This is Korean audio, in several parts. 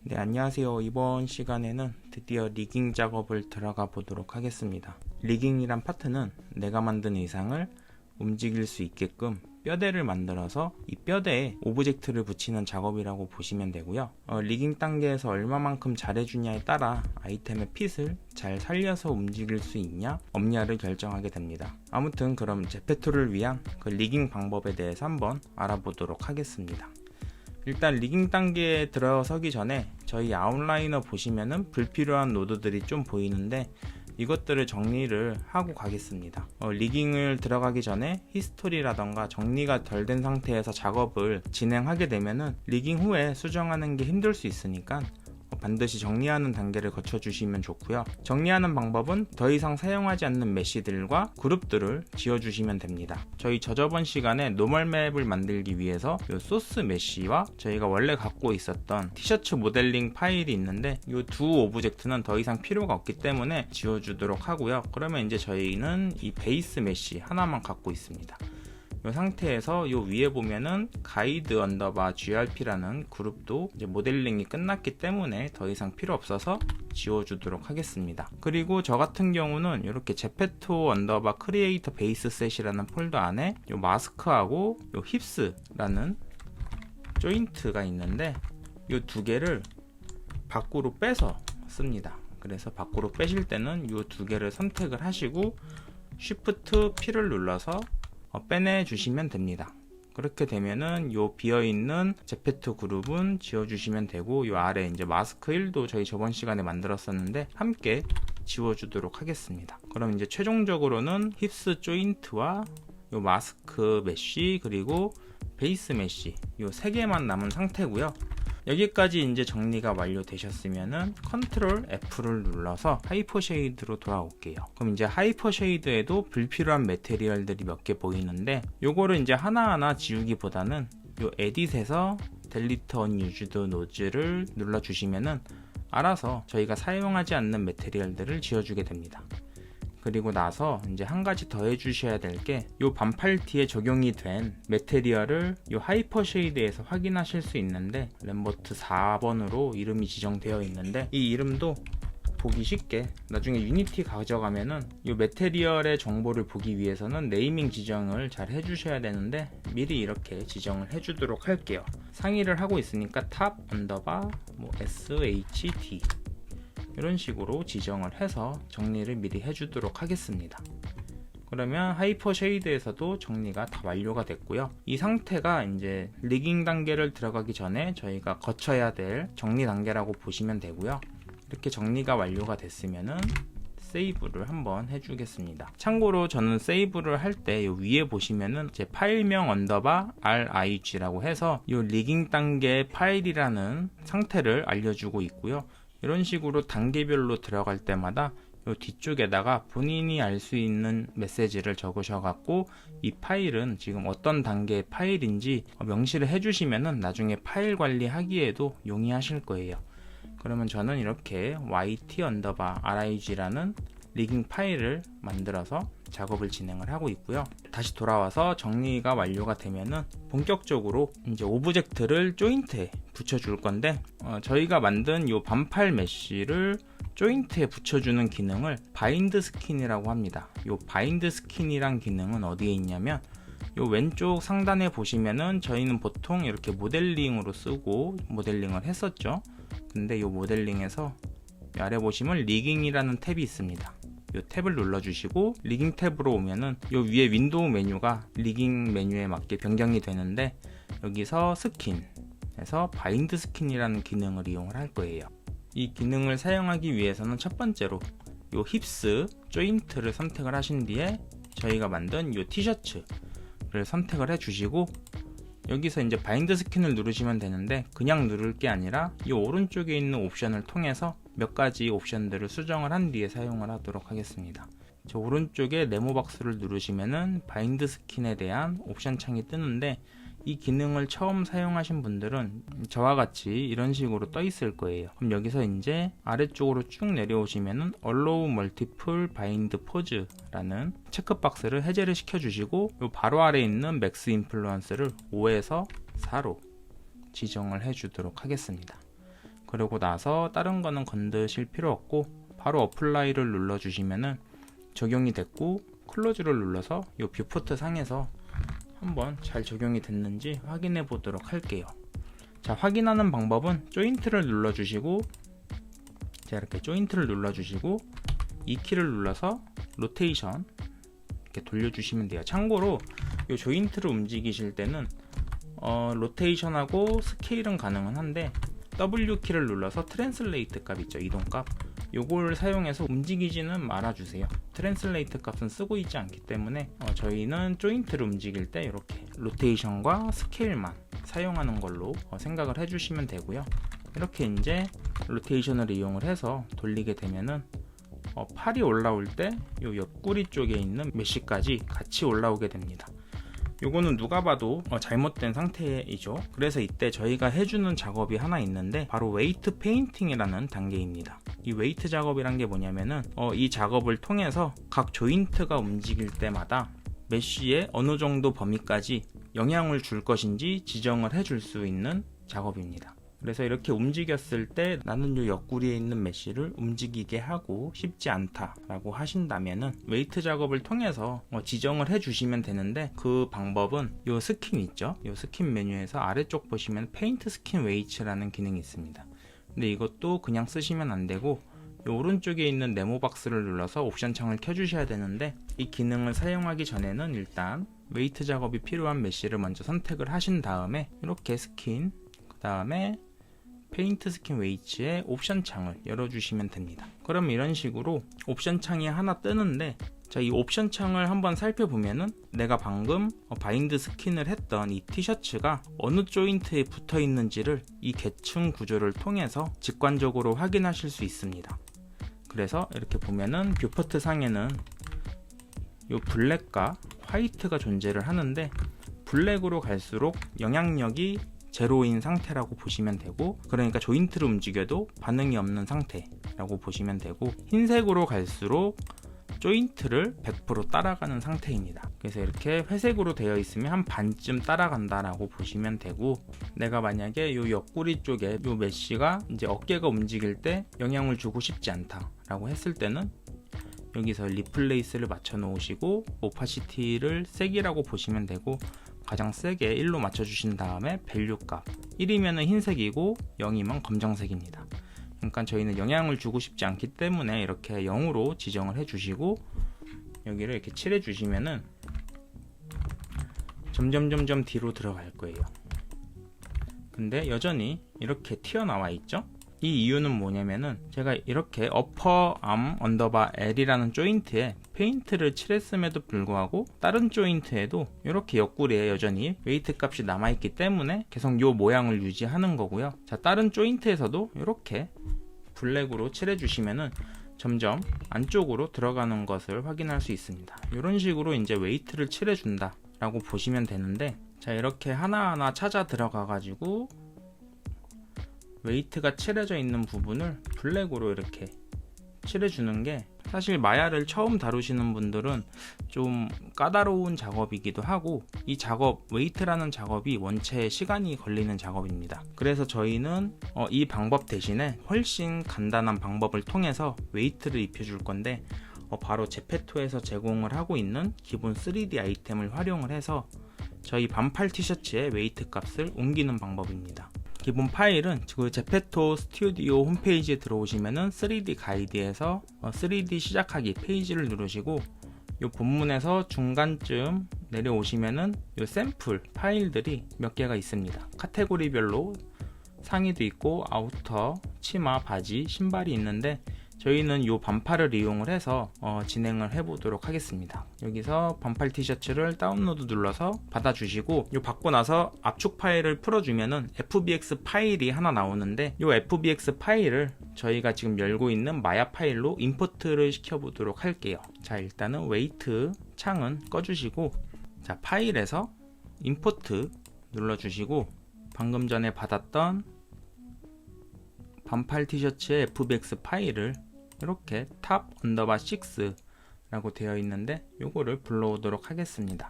네, 안녕하세요. 이번 시간에는 드디어 리깅 작업을 들어가 보도록 하겠습니다. 리깅이란 파트는 내가 만든 의상을 움직일 수 있게끔 뼈대를 만들어서 이 뼈대에 오브젝트를 붙이는 작업이라고 보시면 되고요. 리깅 단계에서 얼마만큼 잘해주냐에 따라 아이템의 핏을 잘 살려서 움직일 수 있냐 없냐를 결정하게 됩니다. 아무튼 그럼 제페토를 위한 그 리깅 방법에 대해서 한번 알아보도록 하겠습니다. 일단 리깅 단계에 들어서기 전에 저희 아웃라이너 보시면은 불필요한 노드들이 좀 보이는데 이것들을 정리를 하고 가겠습니다. 리깅을 들어가기 전에 히스토리라던가 정리가 덜 된 상태에서 작업을 진행하게 되면은 리깅 후에 수정하는 게 힘들 수 있으니까 반드시 정리하는 단계를 거쳐주시면 좋고요. 정리하는 방법은 더 이상 사용하지 않는 메쉬들과 그룹들을 지어주시면 됩니다. 저희 저번 시간에 노멀 맵을 만들기 위해서 이 소스 메쉬와 저희가 원래 갖고 있었던 티셔츠 모델링 파일이 있는데 이 두 오브젝트는 더 이상 필요가 없기 때문에 지워주도록 하고요. 그러면 이제 저희는 이 베이스 메쉬 하나만 갖고 있습니다. 이 상태에서 이 위에 보면은 가이드 언더바 grp라는 그룹도 이제 모델링이 끝났기 때문에 더 이상 필요 없어서 지워주도록 하겠습니다. 그리고 저 같은 경우는 이렇게 제페토 언더바 크리에이터 베이스 셋이라는 폴더 안에 이 마스크하고 이 힙스라는 조인트가 있는데 이 두 개를 밖으로 빼서 씁니다. 그래서 밖으로 빼실 때는 이 두 개를 선택을 하시고 Shift P를 눌러서 빼내 주시면 됩니다. 그렇게 되면은 요 비어있는 제페토 그룹은 지워주시면 되고 요 아래 이제 마스크 1도 저희 저번 시간에 만들었었는데 함께 지워주도록 하겠습니다. 그럼 이제 최종적으로는 힙스 조인트와 요 마스크 메쉬 그리고 베이스 메쉬 요 세 개만 남은 상태고요. 여기까지 이제 정리가 완료되셨으면은 컨트롤 F를 눌러서 하이퍼 쉐이드로 돌아올게요. 그럼 이제 하이퍼 쉐이드에도 불필요한 매테리얼들이 몇 개 보이는데 요거를 이제 하나하나 지우기보다는 요 에딧에서 델리트 언유즈드 노즈를 눌러주시면은 알아서 저희가 사용하지 않는 매테리얼들을 지워주게 됩니다. 그리고 나서 이제 한 가지 더 해주셔야 될 게 요 반팔티에 적용이 된 매테리얼을 요 하이퍼 쉐이드에서 확인하실 수 있는데 램버트 4번으로 이름이 지정되어 있는데 이 이름도 보기 쉽게 나중에 유니티 가져가면은 이 매테리얼의 정보를 보기 위해서는 네이밍 지정을 잘 해주셔야 되는데 미리 이렇게 지정을 해주도록 할게요. 상의를 하고 있으니까 탑 언더바 SHD 이런 식으로 지정을 해서 정리를 미리 해주도록 하겠습니다. 그러면 하이퍼 쉐이드에서도 정리가 다 완료가 됐고요. 이 상태가 이제 리깅 단계를 들어가기 전에 저희가 거쳐야 될 정리 단계라고 보시면 되고요. 이렇게 정리가 완료가 됐으면은 세이브를 한번 해주겠습니다. 참고로 저는 세이브를 할 때 위에 보시면은 제 파일명 언더바 RIG라고 해서 이 리깅 단계 파일이라는 상태를 알려주고 있고요. 이런 식으로 단계별로 들어갈 때마다 이 뒤쪽에다가 본인이 알 수 있는 메시지를 적으셔갖고 이 파일은 지금 어떤 단계의 파일인지 명시를 해주시면은 나중에 파일 관리하기에도 용이하실 거예요. 그러면 저는 이렇게 YT 언더바 RIG라는 리깅 파일을 만들어서 작업을 진행을 하고 있고요. 다시 돌아와서 정리가 완료가 되면은 본격적으로 이제 오브젝트를 조인트에 붙여줄 건데 저희가 만든 요 반팔 메쉬를 조인트에 붙여주는 기능을 바인드 스킨이라고 합니다. 요 바인드 스킨이란 기능은 어디에 있냐면 요 왼쪽 상단에 보시면은 저희는 보통 이렇게 모델링으로 쓰고 모델링을 했었죠. 근데 요 모델링에서 아래 보시면 리깅이라는 탭이 있습니다. 이 탭을 눌러주시고 리깅 탭으로 오면은 이 위에 윈도우 메뉴가 리깅 메뉴에 맞게 변경이 되는데 여기서 스킨에서 바인드 스킨이라는 기능을 이용을 할 거예요. 이 기능을 사용하기 위해서는 첫 번째로 이 힙스 조인트를 선택을 하신 뒤에 저희가 만든 이 티셔츠를 선택을 해주시고 여기서 이제 바인드 스킨을 누르시면 되는데 그냥 누를 게 아니라 이 오른쪽에 있는 옵션을 통해서 몇 가지 옵션들을 수정을 한 뒤에 사용을 하도록 하겠습니다. 저 오른쪽에 네모 박스를 누르시면은 바인드 스킨에 대한 옵션 창이 뜨는데 이 기능을 처음 사용하신 분들은 저와 같이 이런 식으로 떠 있을 거예요. 그럼 여기서 이제 아래쪽으로 쭉 내려오시면은 Allow Multiple Bind Pose라는 체크박스를 해제를 시켜주시고 요 바로 아래에 있는 Max Influence를 5에서 4로 지정을 해주도록 하겠습니다. 그러고 나서 다른 거는 건드실 필요 없고 바로 어플라이를 눌러주시면은 적용이 됐고, 클로즈를 눌러서 이 뷰포트 상에서 한번 잘 적용이 됐는지 확인해 보도록 할게요. 자, 확인하는 방법은 조인트를 눌러주시고, 자, 이렇게 조인트를 눌러주시고 이 키를 눌러서 로테이션 이렇게 돌려주시면 돼요. 참고로 이 조인트를 움직이실 때는 로테이션하고 스케일은 가능은 한데 W 키를 눌러서 트랜슬레이트 값 있죠, 이동값, 요걸 사용해서 움직이지는 말아주세요. 트랜슬레이트 값은 쓰고 있지 않기 때문에 저희는 조인트를 움직일 때 이렇게 로테이션과 스케일만 사용하는 걸로 생각을 해주시면 되고요. 이렇게 이제 로테이션을 이용을 해서 돌리게 되면은 팔이 올라올 때 요 옆구리 쪽에 있는 메쉬까지 같이 올라오게 됩니다. 요거는 누가 봐도 잘못된 상태이죠. 그래서 이때 저희가 해주는 작업이 하나 있는데 바로 웨이트 페인팅이라는 단계입니다. 이 웨이트 작업이란 게 뭐냐면은 이 작업을 통해서 각 조인트가 움직일 때마다 메쉬의 어느 정도 범위까지 영향을 줄 것인지 지정을 해줄 수 있는 작업입니다. 그래서 이렇게 움직였을 때 나는 이 옆구리에 있는 메쉬를 움직이게 하고 싶지 않다 라고 하신다면은 웨이트 작업을 통해서 지정을 해 주시면 되는데, 그 방법은 이 스킨 있죠, 이 스킨 메뉴에서 아래쪽 보시면 페인트 스킨 웨이츠라는 기능이 있습니다. 근데 이것도 그냥 쓰시면 안 되고 이 오른쪽에 있는 네모 박스를 눌러서 옵션 창을 켜 주셔야 되는데, 이 기능을 사용하기 전에는 일단 웨이트 작업이 필요한 메쉬를 먼저 선택을 하신 다음에 이렇게 스킨, 그 다음에 페인트 스킨 웨이츠의 옵션 창을 열어주시면 됩니다. 그럼 이런 식으로 옵션 창이 하나 뜨는데, 자, 이 옵션 창을 한번 살펴보면은 내가 방금 바인드 스킨을 했던 이 티셔츠가 어느 조인트에 붙어 있는지를 이 계층 구조를 통해서 직관적으로 확인하실 수 있습니다. 그래서 이렇게 보면은 뷰포트 상에는 이 블랙과 화이트가 존재를 하는데, 블랙으로 갈수록 영향력이 제로인 상태라고 보시면 되고, 그러니까 조인트를 움직여도 반응이 없는 상태라고 보시면 되고, 흰색으로 갈수록 조인트를 100% 따라가는 상태입니다. 그래서 이렇게 회색으로 되어 있으면 한 반쯤 따라간다 라고 보시면 되고, 내가 만약에 이 옆구리 쪽에 이 메쉬가 이제 어깨가 움직일 때 영향을 주고 싶지 않다 라고 했을 때는 여기서 리플레이스를 맞춰 놓으시고 오파시티를 색이라고 보시면 되고, 가장 세게 1로 맞춰주신 다음에 밸류 값 1이면 흰색이고 0이면 검정색입니다. 그러니까 저희는 영향을 주고 싶지 않기 때문에 이렇게 0으로 지정을 해주시고, 여기를 이렇게 칠해 주시면은 점점 뒤로 들어갈 거예요. 근데 여전히 이렇게 튀어나와 있죠. 이 이유는 뭐냐면은 제가 이렇게 어퍼 암 언더바 L이라는 조인트에 페인트를 칠했음에도 불구하고 다른 조인트에도 이렇게 옆구리에 여전히 웨이트 값이 남아있기 때문에 계속 이 모양을 유지하는 거고요. 자, 다른 조인트에서도 이렇게 블랙으로 칠해주시면은 점점 안쪽으로 들어가는 것을 확인할 수 있습니다. 이런 식으로 이제 웨이트를 칠해준다 라고 보시면 되는데, 자, 이렇게 하나하나 찾아 들어가 가지고 웨이트가 칠해져 있는 부분을 블랙으로 이렇게 칠해주는 게, 사실 마야를 처음 다루시는 분들은 좀 까다로운 작업이기도 하고, 이 작업, 웨이트라는 작업이 원체 시간이 걸리는 작업입니다. 그래서 저희는 이 방법 대신에 훨씬 간단한 방법을 통해서 웨이트를 입혀줄 건데, 바로 제페토에서 제공을 하고 있는 기본 3D 아이템을 활용을 해서 저희 반팔 티셔츠의 웨이트 값을 옮기는 방법입니다. 기본 파일은 그 제페토 스튜디오 홈페이지에 들어오시면은 3D 가이드에서 3D 시작하기 페이지를 누르시고, 이 본문에서 중간쯤 내려오시면은 이 샘플 파일들이 몇 개가 있습니다. 카테고리별로 상의도 있고 아우터, 치마, 바지, 신발이 있는데, 저희는 이 반팔을 이용을 해서 진행을 해보도록 하겠습니다. 여기서 반팔 티셔츠를 다운로드 눌러서 받아주시고, 이 받고 나서 압축 파일을 풀어주면은 FBX 파일이 하나 나오는데, 이 FBX 파일을 저희가 지금 열고 있는 마야 파일로 임포트를 시켜보도록 할게요. 자, 일단은 웨이트 창은 꺼주시고, 자, 파일에서 임포트 눌러주시고, 방금 전에 받았던 반팔 티셔츠의 FBX 파일을 이렇게 탑 언더바 6 라고 되어 있는데 요거를 불러오도록 하겠습니다.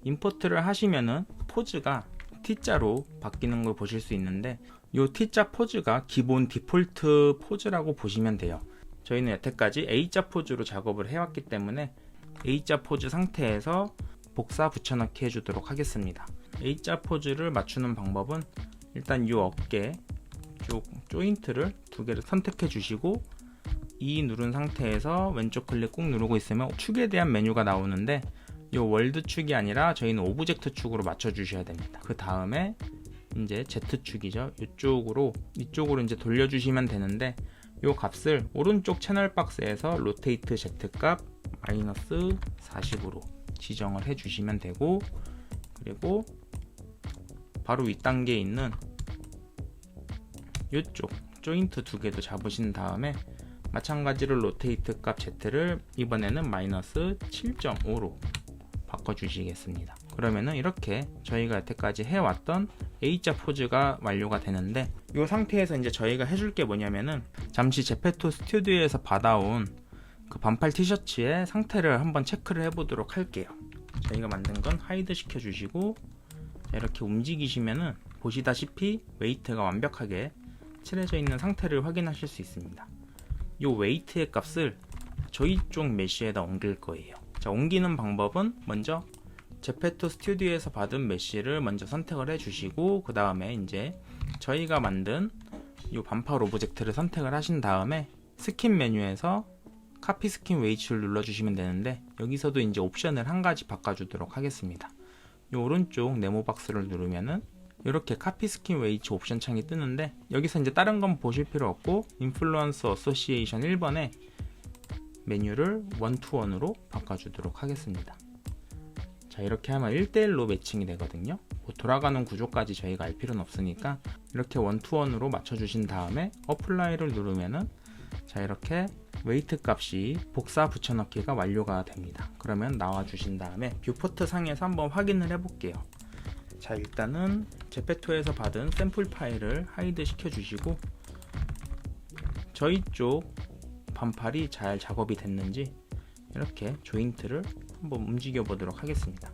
임포트를 하시면은 포즈가 T자로 바뀌는 걸 보실 수 있는데, 요 T자 포즈가 기본 디폴트 포즈라고 보시면 돼요. 저희는 여태까지 A자 포즈로 작업을 해왔기 때문에 A자 포즈 상태에서 복사 붙여넣기 해주도록 하겠습니다. A자 포즈를 맞추는 방법은 일단 이 어깨 쪽 조인트를 두 개를 선택해 주시고 E 누른 상태에서 왼쪽 클릭 꾹 누르고 있으면 축에 대한 메뉴가 나오는데 이 월드 축이 아니라 저희는 오브젝트 축으로 맞춰 주셔야 됩니다. 그 다음에 이제 Z축이죠. 이쪽으로 이제 돌려주시면 되는데 이 값을 오른쪽 채널 박스에서 로테이트 Z 값 마이너스 40으로 지정을 해주시면 되고, 그리고 바로 윗단계에 있는 이쪽 조인트 두 개도 잡으신 다음에 마찬가지로 로테이트 값 Z를 이번에는 마이너스 7.5로 바꿔주시겠습니다. 그러면은 이렇게 저희가 여태까지 해왔던 A자 포즈가 완료가 되는데, 이 상태에서 이제 저희가 해줄 게 뭐냐면은 잠시 제페토 스튜디오에서 받아온 그 반팔 티셔츠의 상태를 한번 체크를 해보도록 할게요. 저희가 만든 건 하이드 시켜주시고, 이렇게 움직이시면은 보시다시피 웨이트가 완벽하게 칠해져 있는 상태를 확인하실 수 있습니다. 이 웨이트의 값을 저희 쪽 메쉬에다 옮길 거예요. 자, 옮기는 방법은 먼저 제페토 스튜디오에서 받은 메쉬를 먼저 선택을 해주시고, 그 다음에 이제 저희가 만든 이 반팔 오브젝트를 선택을 하신 다음에 스킨 메뉴에서 카피 스킨 웨이츠를 눌러주시면 되는데, 여기서도 이제 옵션을 한 가지 바꿔주도록 하겠습니다. 이 오른쪽 네모 박스를 누르면은 이렇게 카피 스킨 웨이츠 옵션 창이 뜨는데, 여기서 이제 다른 건 보실 필요 없고 인플루언서 어소시에이션 1번에 메뉴를 1-to-1으로 바꿔주도록 하겠습니다. 자, 이렇게 하면 1대1로 매칭이 되거든요. 뭐 돌아가는 구조까지 저희가 알 필요는 없으니까 이렇게 1-to-1으로 맞춰주신 다음에 어플라이를 누르면은 자, 이렇게 웨이트 값이 복사 붙여넣기가 완료가 됩니다. 그러면 나와주신 다음에 뷰포트 상에서 한번 확인을 해볼게요. 자, 일단은 제페토에서 받은 샘플 파일을 하이드 시켜주시고, 저희 쪽 반팔이 잘 작업이 됐는지 이렇게 조인트를 한번 움직여 보도록 하겠습니다.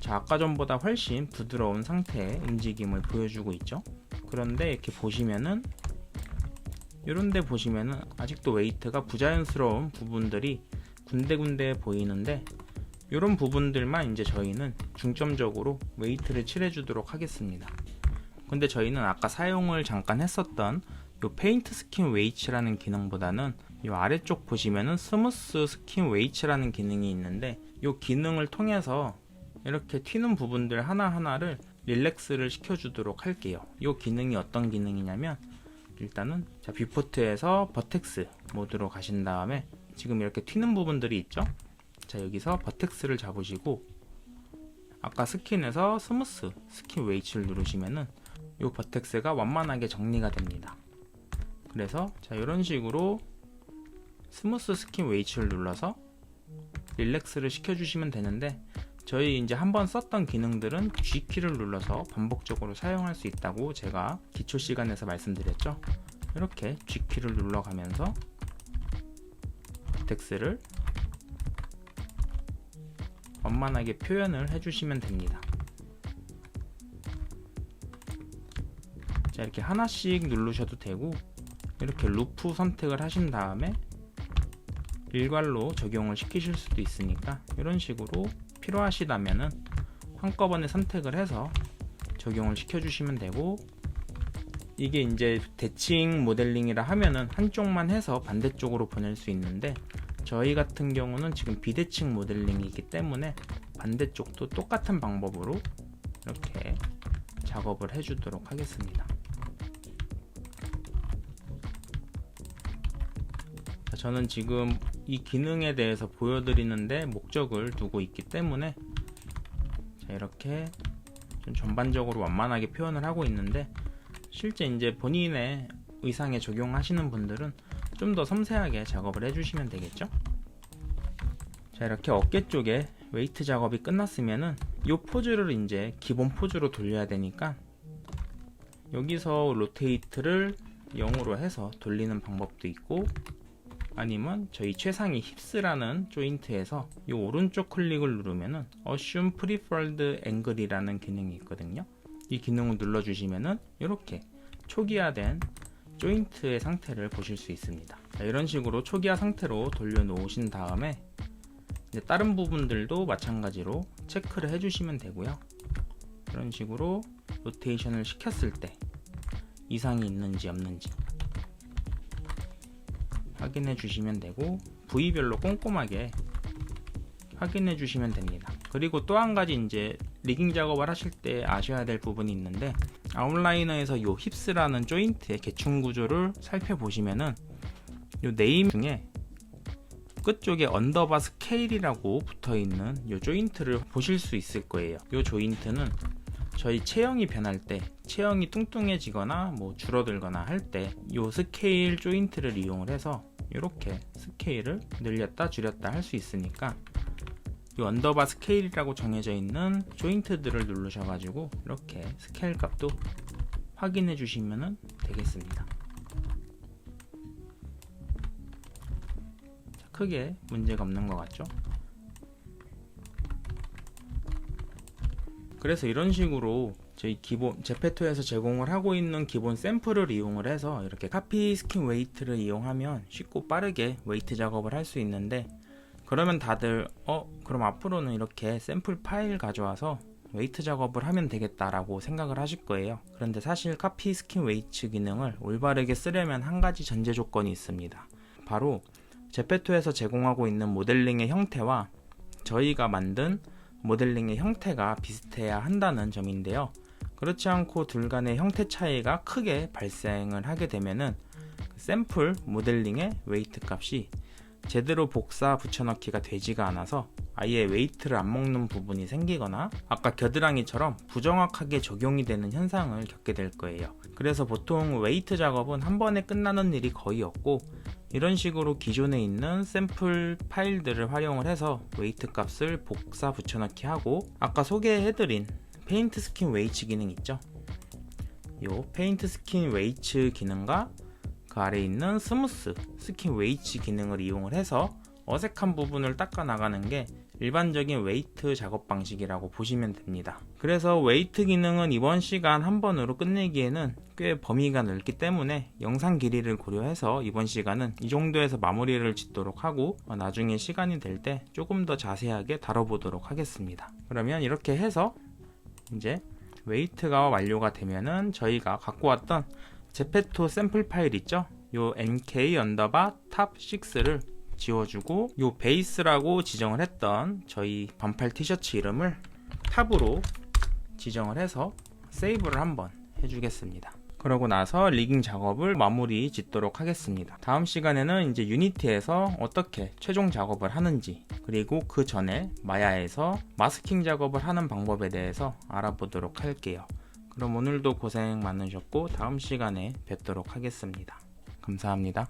자, 아까 전보다 훨씬 부드러운 상태의 움직임을 보여주고 있죠. 그런데 이렇게 보시면은 이런데 보시면은 아직도 웨이트가 부자연스러운 부분들이 군데군데 보이는데, 이런 부분들만 이제 저희는 중점적으로 웨이트를 칠해 주도록 하겠습니다. 근데 저희는 아까 사용을 잠깐 했었던 이 페인트 스킨 웨이츠라는 기능보다는 이 아래쪽 보시면은 스무스 스킨 웨이츠라는 기능이 있는데, 이 기능을 통해서 이렇게 튀는 부분들 하나하나를 릴렉스를 시켜주도록 할게요. 이 기능이 어떤 기능이냐면, 일단은 자, 뷰포트에서 버텍스 모드로 가신 다음에 지금 이렇게 튀는 부분들이 있죠. 자, 여기서 버텍스를 잡으시고 아까 스킨에서 스무스 스킨 웨이츠를 누르시면은 이 버텍스가 완만하게 정리가 됩니다. 그래서 자, 이런 식으로 스무스 스킨 웨이츠를 눌러서 릴렉스를 시켜주시면 되는데, 저희 이제 한번 썼던 기능들은 G키를 눌러서 반복적으로 사용할 수 있다고 제가 기초 시간에서 말씀드렸죠. 이렇게 G키를 눌러가면서 텍스트를 완만하게 표현을 해주시면 됩니다. 자, 이렇게 하나씩 누르셔도 되고, 이렇게 루프 선택을 하신 다음에 일괄로 적용을 시키실 수도 있으니까 이런 식으로 필요하시다면은 한꺼번에 선택을 해서 적용을 시켜주시면 되고, 이게 이제 대칭 모델링이라 하면은 한쪽만 해서 반대쪽으로 보낼 수 있는데, 저희 같은 경우는 지금 비대칭 모델링이기 때문에 반대쪽도 똑같은 방법으로 이렇게 작업을 해주도록 하겠습니다. 자, 저는 지금 이 기능에 대해서 보여드리는데 목적을 두고 있기 때문에 자, 이렇게 좀 전반적으로 완만하게 표현을 하고 있는데, 실제 이제 본인의 의상에 적용하시는 분들은 좀 더 섬세하게 작업을 해주시면 되겠죠. 자, 이렇게 어깨 쪽에 웨이트 작업이 끝났으면은 이 포즈를 이제 기본 포즈로 돌려야 되니까 여기서 로테이트를 0으로 해서 돌리는 방법도 있고, 아니면 저희 최상위 힙스라는 조인트에서 이 오른쪽 클릭을 누르면은 Assume Preferred Angle이라는 기능이 있거든요. 이 기능을 눌러주시면은 이렇게 초기화된 조인트의 상태를 보실 수 있습니다. 자, 이런 식으로 초기화 상태로 돌려놓으신 다음에 이제 다른 부분들도 마찬가지로 체크를 해주시면 되고요. 이런 식으로 로테이션을 시켰을 때 이상이 있는지 없는지 확인해 주시면 되고, 부위별로 꼼꼼하게 확인해 주시면 됩니다. 그리고 또 한 가지 이제 리깅 작업을 하실 때 아셔야 될 부분이 있는데, 아웃라이너에서 요 힙스라는 조인트의 계층 구조를 살펴보시면은 요 네임 중에 끝쪽에 언더바 스케일이라고 붙어있는 요 조인트를 보실 수 있을 거예요. 요 조인트는 저희 체형이 변할 때, 체형이 뚱뚱해지거나 뭐 줄어들거나 할 때 요 스케일 조인트를 이용을 해서 이렇게 스케일을 늘렸다 줄였다 할 수 있으니까 이 언더바 스케일이라고 정해져 있는 조인트들을 누르셔가지고 이렇게 스케일 값도 확인해 주시면 되겠습니다. 자, 크게 문제가 없는 것 같죠? 그래서 이런 식으로 저희 기본 제페토에서 제공을 하고 있는 기본 샘플을 이용을 해서 이렇게 카피 스킨 웨이트를 이용하면 쉽고 빠르게 웨이트 작업을 할 수 있는데, 그러면 다들 그럼 앞으로는 이렇게 샘플 파일 가져와서 웨이트 작업을 하면 되겠다라고 생각을 하실 거예요. 그런데 사실 카피 스킨 웨이트 기능을 올바르게 쓰려면 한 가지 전제 조건이 있습니다. 바로 제페토에서 제공하고 있는 모델링의 형태와 저희가 만든 모델링의 형태가 비슷해야 한다는 점인데요. 그렇지 않고 둘 간의 형태 차이가 크게 발생을 하게 되면은 샘플 모델링의 웨이트 값이 제대로 복사 붙여넣기가 되지가 않아서 아예 웨이트를 안 먹는 부분이 생기거나 아까 겨드랑이처럼 부정확하게 적용이 되는 현상을 겪게 될 거예요. 그래서 보통 웨이트 작업은 한 번에 끝나는 일이 거의 없고, 이런 식으로 기존에 있는 샘플 파일들을 활용을 해서 웨이트 값을 복사 붙여넣기 하고, 아까 소개해드린 페인트 스킨 웨이츠 기능 있죠? 요 페인트 스킨 웨이츠 기능과 그 아래에 있는 스무스 스킨 웨이츠 기능을 이용을 해서 어색한 부분을 닦아 나가는 게 일반적인 웨이트 작업 방식이라고 보시면 됩니다. 그래서 웨이트 기능은 이번 시간 한 번으로 끝내기에는 꽤 범위가 넓기 때문에 영상 길이를 고려해서 이번 시간은 이 정도에서 마무리를 짓도록 하고, 나중에 시간이 될 때 조금 더 자세하게 다뤄보도록 하겠습니다. 그러면 이렇게 해서 이제 웨이트가 완료가 되면은 저희가 갖고 왔던 제페토 샘플 파일 있죠? 요 NK 언더바 탑 6를 지워주고, 요 베이스라고 지정을 했던 저희 반팔 티셔츠 이름을 탑으로 지정을 해서 세이브를 한번 해주겠습니다. 그러고 나서 리깅 작업을 마무리 짓도록 하겠습니다. 다음 시간에는 이제 유니티에서 어떻게 최종 작업을 하는지, 그리고 그 전에 마야에서 마스킹 작업을 하는 방법에 대해서 알아보도록 할게요. 그럼 오늘도 고생 많으셨고 다음 시간에 뵙도록 하겠습니다. 감사합니다.